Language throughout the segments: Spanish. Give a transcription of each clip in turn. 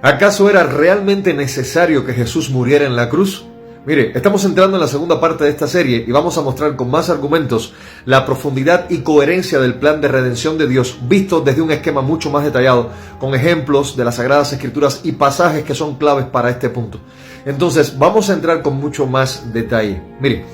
¿Acaso era realmente necesario que Jesús muriera en la cruz? Mire, estamos entrando en la segunda parte de esta serie y vamos a mostrar con más argumentos la profundidad y coherencia del plan de redención de Dios visto desde un esquema mucho más detallado, con ejemplos de las Sagradas Escrituras y pasajes que son claves para este punto. Entonces, vamos a entrar con mucho más detalle. Mire,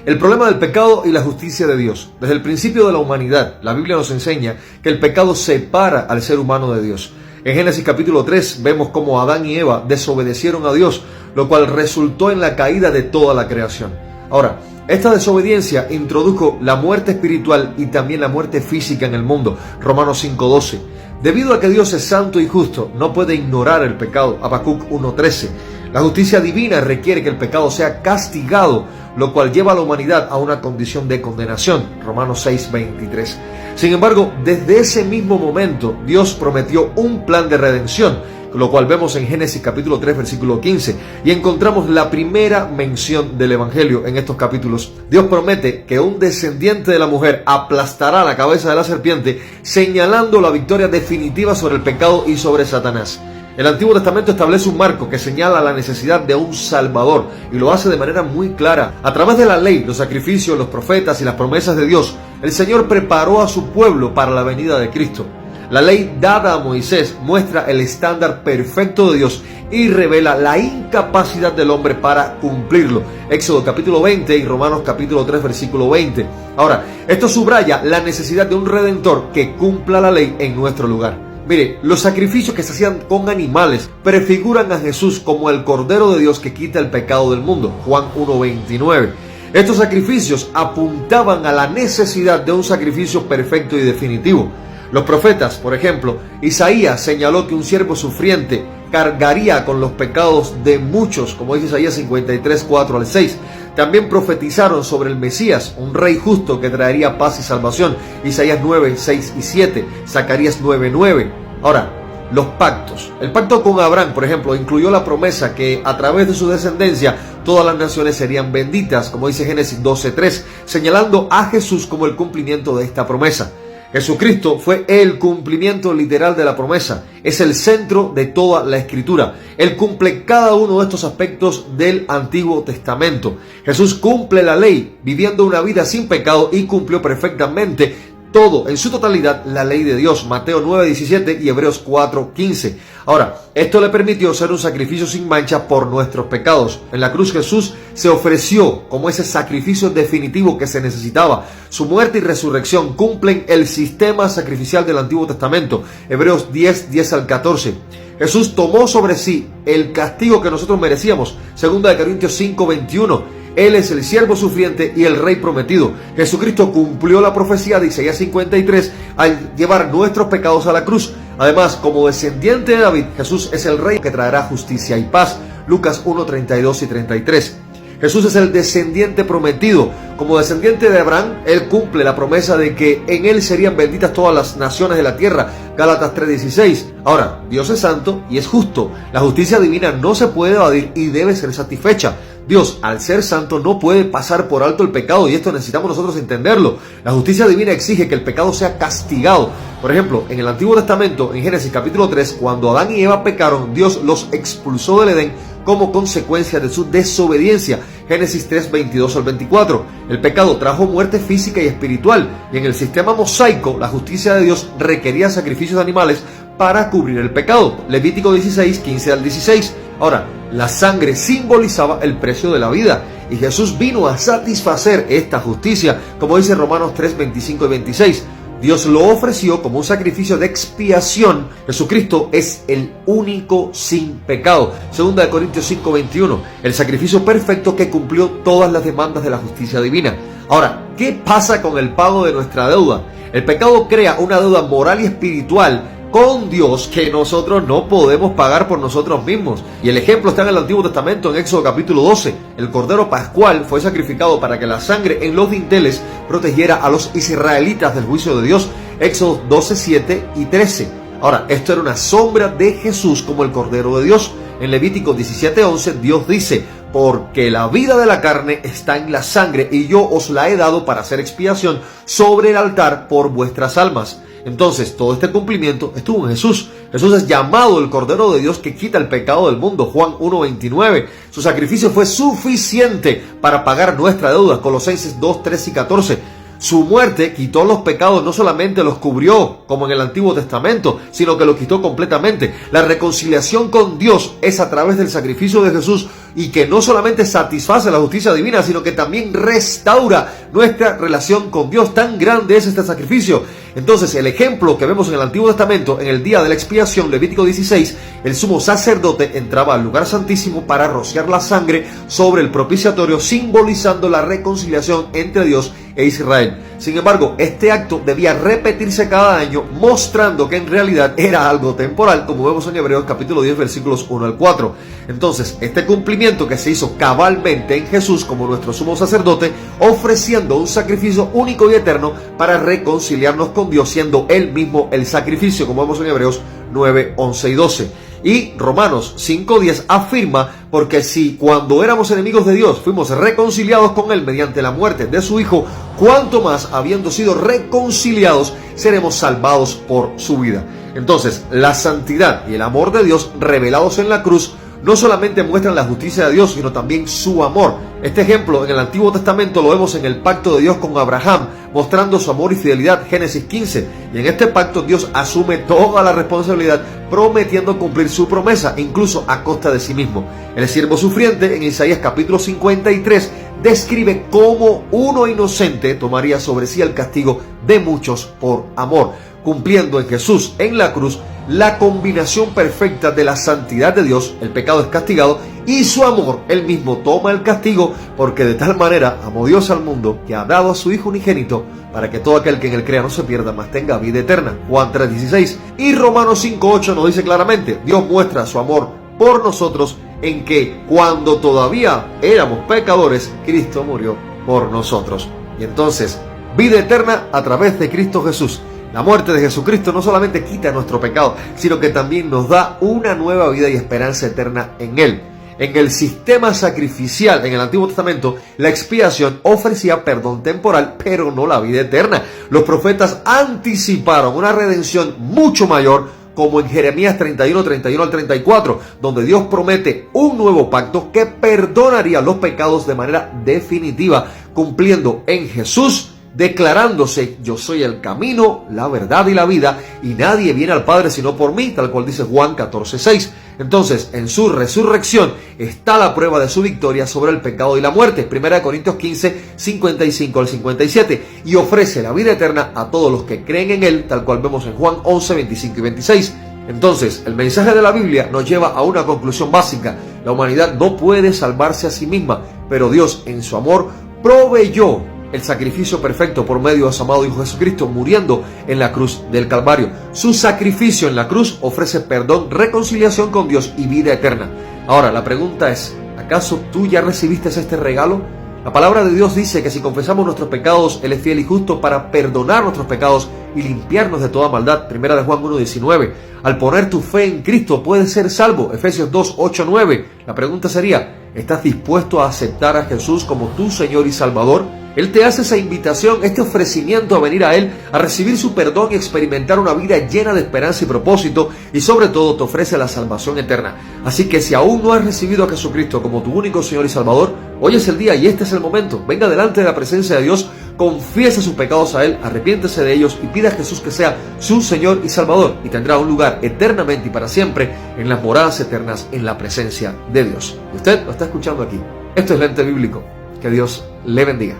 el problema del pecado y la justicia de Dios. Desde el principio de la humanidad, la Biblia nos enseña que el pecado separa al ser humano de Dios. En Génesis capítulo 3 vemos cómo Adán y Eva desobedecieron a Dios, lo cual resultó en la caída de toda la creación. Ahora, esta desobediencia introdujo la muerte espiritual y también la muerte física en el mundo. Romanos 5:12. Debido a que Dios es santo y justo, no puede ignorar el pecado. Habacuc 1:13. La justicia divina requiere que el pecado sea castigado, lo cual lleva a la humanidad a una condición de condenación. Romanos 6:23. Sin embargo, desde ese mismo momento, Dios prometió un plan de redención, lo cual vemos en Génesis capítulo 3, versículo 15, y encontramos la primera mención del Evangelio en estos capítulos. Dios promete que un descendiente de la mujer aplastará la cabeza de la serpiente, señalando la victoria definitiva sobre el pecado y sobre Satanás. El Antiguo Testamento establece un marco que señala la necesidad de un Salvador y lo hace de manera muy clara. A través de la ley, los sacrificios, los profetas y las promesas de Dios, el Señor preparó a su pueblo para la venida de Cristo. La ley dada a Moisés muestra el estándar perfecto de Dios y revela la incapacidad del hombre para cumplirlo. Éxodo capítulo 20 y Romanos capítulo 3 versículo 20. Ahora, esto subraya la necesidad de un Redentor que cumpla la ley en nuestro lugar. Mire, los sacrificios que se hacían con animales prefiguran a Jesús como el Cordero de Dios que quita el pecado del mundo. Juan 1:29. Estos sacrificios apuntaban a la necesidad de un sacrificio perfecto y definitivo. Los profetas, por ejemplo, Isaías señaló que un siervo sufriente cargaría con los pecados de muchos, como dice Isaías 53, 4 al 6. También profetizaron sobre el Mesías, un rey justo que traería paz y salvación. Isaías 9, 6 y 7, Zacarías 9, 9. Ahora, los pactos. El pacto con Abraham, por ejemplo, incluyó la promesa que a través de su descendencia todas las naciones serían benditas, como dice Génesis 12, 3, señalando a Jesús como el cumplimiento de esta promesa. Jesucristo fue el cumplimiento literal de la promesa. Es el centro de toda la Escritura. Él cumple cada uno de estos aspectos del Antiguo Testamento. Jesús cumple la ley, viviendo una vida sin pecado y cumplió perfectamente todo, en su totalidad, la ley de Dios. Mateo 9:17 y Hebreos 4:15. Ahora, esto le permitió ser un sacrificio sin mancha por nuestros pecados. En la cruz Jesús se ofreció como ese sacrificio definitivo que se necesitaba. Su muerte y resurrección cumplen el sistema sacrificial del Antiguo Testamento. Hebreos 10, 10 al 14. Jesús tomó sobre sí el castigo que nosotros merecíamos. 2 Corintios 5:21. Él es el siervo sufriente y el rey prometido. Jesucristo cumplió la profecía de Isaías 53 al llevar nuestros pecados a la cruz. Además, como descendiente de David, Jesús es el rey que traerá justicia y paz. Lucas 1, 32 y 33. Jesús es el descendiente prometido. Como descendiente de Abraham, Él cumple la promesa de que en Él serían benditas todas las naciones de la tierra. Gálatas 3:16. Ahora, Dios es santo y es justo. La justicia divina no se puede evadir y debe ser satisfecha. Dios, al ser santo, no puede pasar por alto el pecado y esto necesitamos nosotros entenderlo. La justicia divina exige que el pecado sea castigado. Por ejemplo, en el Antiguo Testamento, en Génesis capítulo 3, cuando Adán y Eva pecaron, Dios los expulsó del Edén como consecuencia de su desobediencia. Génesis 3, 22 al 24. El pecado trajo muerte física y espiritual, y en el sistema mosaico, la justicia de Dios requería sacrificios de animales para cubrir el pecado. Levítico 16, 15 al 16. Ahora, la sangre simbolizaba el precio de la vida, y Jesús vino a satisfacer esta justicia, como dice Romanos 3, 25 y 26. Dios lo ofreció como un sacrificio de expiación. Jesucristo es el único sin pecado. 2 Corintios 5, 21. El sacrificio perfecto que cumplió todas las demandas de la justicia divina. Ahora, ¿qué pasa con el pago de nuestra deuda? El pecado crea una deuda moral y espiritual con Dios que nosotros no podemos pagar por nosotros mismos. Y el ejemplo está en el Antiguo Testamento, en Éxodo capítulo 12. El Cordero Pascual fue sacrificado para que la sangre en los dinteles protegiera a los israelitas del juicio de Dios. Éxodo 12, 7 y 13. Ahora, esto era una sombra de Jesús como el Cordero de Dios. En Levítico 17:11, Dios dice: porque la vida de la carne está en la sangre, y yo os la he dado para hacer expiación sobre el altar por vuestras almas. Entonces, todo este cumplimiento estuvo en Jesús. Jesús es llamado el Cordero de Dios que quita el pecado del mundo, Juan 1:29. Su sacrificio fue suficiente para pagar nuestra deuda, Colosenses 2:13 y 14. Su muerte quitó los pecados, no solamente los cubrió como en el Antiguo Testamento, sino que los quitó completamente. La reconciliación con Dios es a través del sacrificio de Jesús, y que no solamente satisface la justicia divina, sino que también restaura nuestra relación con Dios. Tan grande es este sacrificio. Entonces, el ejemplo que vemos en el Antiguo Testamento, en el día de la expiación, Levítico 16, el sumo sacerdote entraba al lugar santísimo para rociar la sangre sobre el propiciatorio, simbolizando la reconciliación entre Dios e Israel. Sin embargo, este acto debía repetirse cada año, mostrando que en realidad era algo temporal, como vemos en Hebreos capítulo 10, versículos 1 al 4. Entonces, este cumplimiento que se hizo cabalmente en Jesús como nuestro sumo sacerdote, ofreciendo un sacrificio único y eterno para reconciliarnos con Dios, siendo Él mismo el sacrificio, como vemos en Hebreos 9, 11 y 12. Y Romanos 5:10 afirma: porque si cuando éramos enemigos de Dios fuimos reconciliados con Él mediante la muerte de su Hijo, cuánto más, habiendo sido reconciliados, seremos salvados por su vida. Entonces, la santidad y el amor de Dios revelados en la cruz no solamente muestran la justicia de Dios, sino también su amor. Este ejemplo en el Antiguo Testamento lo vemos en el pacto de Dios con Abraham, mostrando su amor y fidelidad, Génesis 15. Y en este pacto Dios asume toda la responsabilidad, prometiendo cumplir su promesa, incluso a costa de sí mismo. El siervo sufriente, en Isaías capítulo 53, describe cómo uno inocente tomaría sobre sí el castigo de muchos por amor, cumpliendo en Jesús, en la cruz, la combinación perfecta de la santidad de Dios, el pecado es castigado, y su amor, Él mismo toma el castigo, porque de tal manera amó Dios al mundo, que ha dado a su Hijo unigénito, para que todo aquel que en Él crea no se pierda, mas tenga vida eterna, Juan 3:16. Y Romanos 5:8 nos dice claramente: Dios muestra su amor por nosotros en que, cuando todavía éramos pecadores, Cristo murió por nosotros. Y entonces, vida eterna a través de Cristo Jesús. La muerte de Jesucristo no solamente quita nuestro pecado, sino que también nos da una nueva vida y esperanza eterna en Él. En el sistema sacrificial en el Antiguo Testamento, la expiación ofrecía perdón temporal, pero no la vida eterna. Los profetas anticiparon una redención mucho mayor, como en Jeremías 31, 31 al 34, donde Dios promete un nuevo pacto que perdonaría los pecados de manera definitiva, cumpliendo en Jesús, declarándose: yo soy el camino, la verdad y la vida, y nadie viene al Padre sino por mí, tal cual dice Juan 14:6. Entonces, en su resurrección está la prueba de su victoria sobre el pecado y la muerte, 1 Corintios 15, 55 al 57, y ofrece la vida eterna a todos los que creen en Él, tal cual vemos en Juan 11, 25 y 26. Entonces, el mensaje de la Biblia nos lleva a una conclusión básica: la humanidad no puede salvarse a sí misma, pero Dios, en su amor, proveyó el sacrificio perfecto por medio de su amado Hijo Jesucristo, muriendo en la cruz del Calvario. Su sacrificio en la cruz ofrece perdón, reconciliación con Dios y vida eterna. Ahora, la pregunta es: ¿acaso tú ya recibiste este regalo? La palabra de Dios dice que si confesamos nuestros pecados, Él es fiel y justo para perdonar nuestros pecados y limpiarnos de toda maldad. 1 Juan 1:19. Al poner tu fe en Cristo puedes ser salvo. Efesios 2, 8, 9. La pregunta sería: ¿estás dispuesto a aceptar a Jesús como tu Señor y Salvador? Él te hace esa invitación, este ofrecimiento a venir a Él, a recibir su perdón y experimentar una vida llena de esperanza y propósito, y sobre todo te ofrece la salvación eterna. Así que si aún no has recibido a Jesucristo como tu único Señor y Salvador, hoy es el día y este es el momento. Venga delante de la presencia de Dios, confiesa sus pecados a Él, arrepiéntese de ellos y pida a Jesús que sea su Señor y Salvador, y tendrá un lugar eternamente y para siempre en las moradas eternas en la presencia de Dios. Usted lo está escuchando aquí. Esto es Lente Bíblico. Que Dios le bendiga.